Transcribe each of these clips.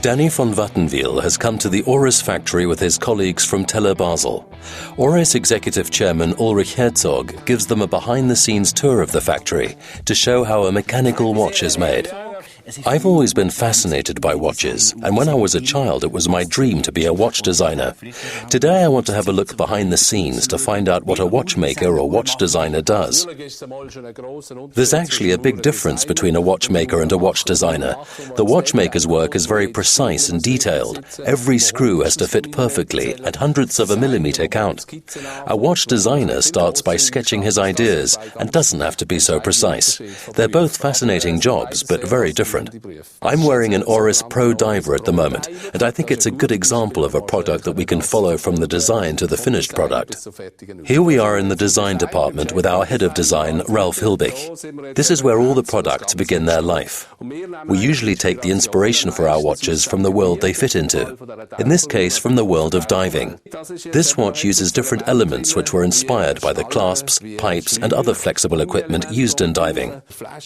Danny von Wattenwyl has come to the Oris factory with his colleagues from Teller Basel. Oris executive chairman Ulrich Herzog gives them a behind-the-scenes tour of the factory to show how a mechanical watch is made. I've always been fascinated by watches, and when I was a child it was my dream to be a watch designer. Today I want to have a look behind the scenes to find out what a watchmaker or watch designer does. There's actually a big difference between a watchmaker and a watch designer. The watchmaker's work is very precise and detailed. Every screw has to fit perfectly at hundredths of a millimeter count. A watch designer starts by sketching his ideas and doesn't have to be so precise. They're both fascinating jobs, but very different. I'm wearing an Oris Pro Diver at the moment, and I think it's a good example of a product that we can follow from the design to the finished product. Here we are in the design department with our head of design, Ralf Hilbig. This is where all the products begin their life. We usually take the inspiration for our watches from the world they fit into. In this case, from the world of diving. This watch uses different elements which were inspired by the clasps, pipes, and other flexible equipment used in diving.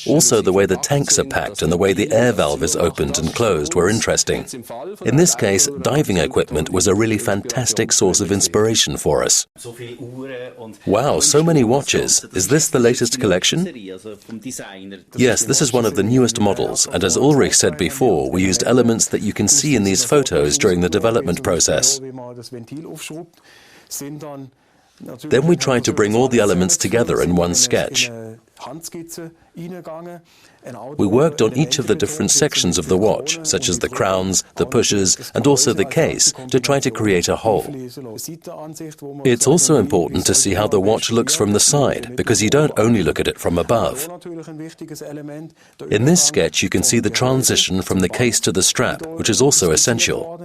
Also, the way the tanks are packed and the way the air valve is opened and closed were interesting. In this case, diving equipment was a really fantastic source of inspiration for us. Wow, so many watches. Is this the latest collection? Yes, this is one of the newest models, and as Ulrich said before, we used elements that you can see in these photos during the development process. Then we tried to bring all the elements together in one sketch. We worked on each of the different sections of the watch, such as the crowns, the pushers, and also the case, to try to create a whole. It's also important to see how the watch looks from the side, because you don't only look at it from above. In this sketch, you can see the transition from the case to the strap, which is also essential.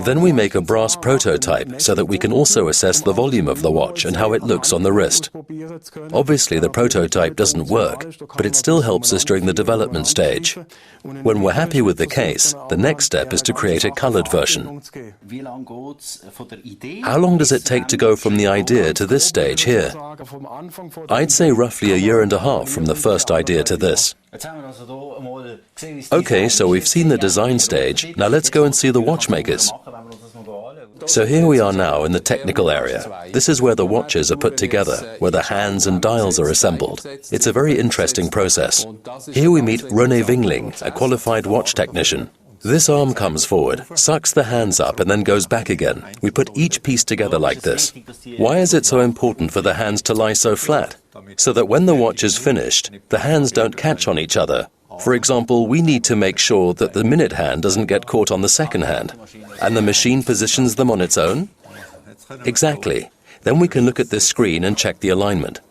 Then we make a brass prototype so that we can also assess the volume of the watch and how it looks on the wrist. Obviously, the prototype doesn't work, but it still helps us during the development stage. When we're happy with the case, the next step is to create a colored version. How long does it take to go from the idea to this stage here? I'd say roughly a year and a half from the first idea to this. Okay, so we've seen the design stage. Now let's go and see the watchmakers. So here we are now in the technical area. This is where the watches are put together, where the hands and dials are assembled. It's a very interesting process. Here we meet René Wingling, a qualified watch technician. This arm comes forward, sucks the hands up and then goes back again. We put each piece together like this. Why is it so important for the hands to lie so flat? So that when the watch is finished, the hands don't catch on each other. For example, we need to make sure that the minute hand doesn't get caught on the second hand. And the machine positions them on its own? Exactly. Then we can look at this screen and check the alignment.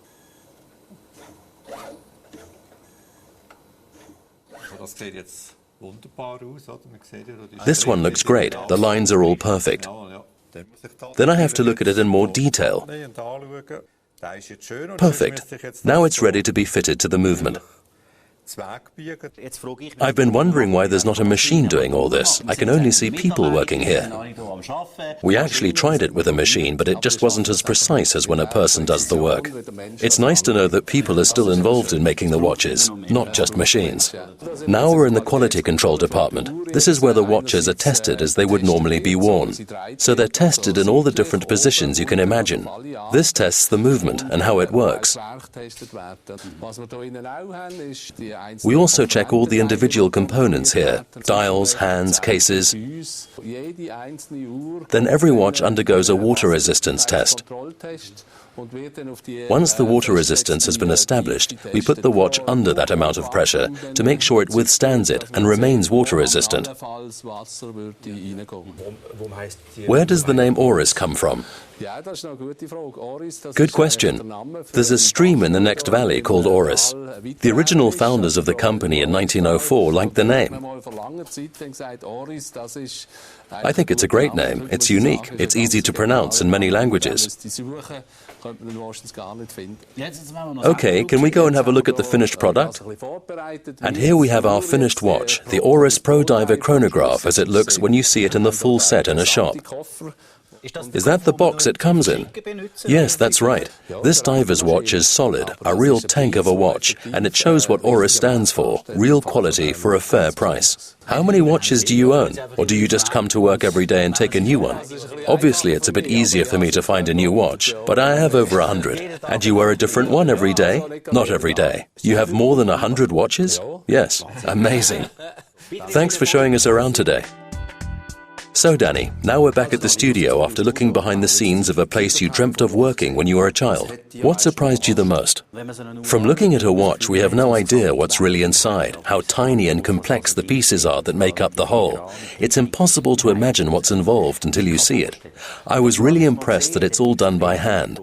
This one looks great. The lines are all perfect. Then I have to look at it in more detail. Perfect. Now it's ready to be fitted to the movement. I've been wondering why there's not a machine doing all this. I can only see people working here. We actually tried it with a machine, but it just wasn't as precise as when a person does the work. It's nice to know that people are still involved in making the watches, not just machines. Now we're in the quality control department. This is where the watches are tested as they would normally be worn. So they're tested in all the different positions you can imagine. This tests the movement and how it works. We also check all the individual components here, dials, hands, cases. Then every watch undergoes a water resistance test. Once the water resistance has been established, we put the watch under that amount of pressure to make sure it withstands it and remains water resistant. Where does the name Oris come from? Good question. There's a stream in the next valley called Oris. The original founders of the company in 1904 liked the name. I think it's a great name. It's unique. It's easy to pronounce in many languages. Okay, can we go and have a look at the finished product? And here we have our finished watch, the Oris Pro Diver chronograph as it looks when you see it in the full set in a shop. Is that the box it comes in? Yes, that's right. This diver's watch is solid, a real tank of a watch, and it shows what Oris stands for, real quality for a fair price. How many watches do you own? Or do you just come to work every day and take a new one? Obviously, it's a bit easier for me to find a new watch, but I have over 100. And you wear a different one every day? Not every day. You have more than 100 watches? Yes. Amazing. Thanks for showing us around today. So, Danny, now we're back at the studio after looking behind the scenes of a place you dreamt of working when you were a child. What surprised you the most? From looking at a watch, we have no idea what's really inside, how tiny and complex the pieces are that make up the whole. It's impossible to imagine what's involved until you see it. I was really impressed that it's all done by hand.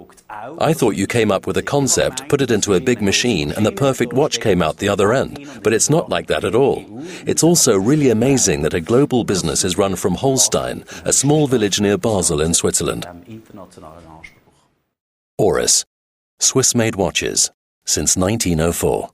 I thought you came up with a concept, put it into a big machine, and the perfect watch came out the other end. But it's not like that at all. It's also really amazing that a global business is run from Holstein, a small village near Basel in Switzerland. Oris, Swiss-made watches since 1904.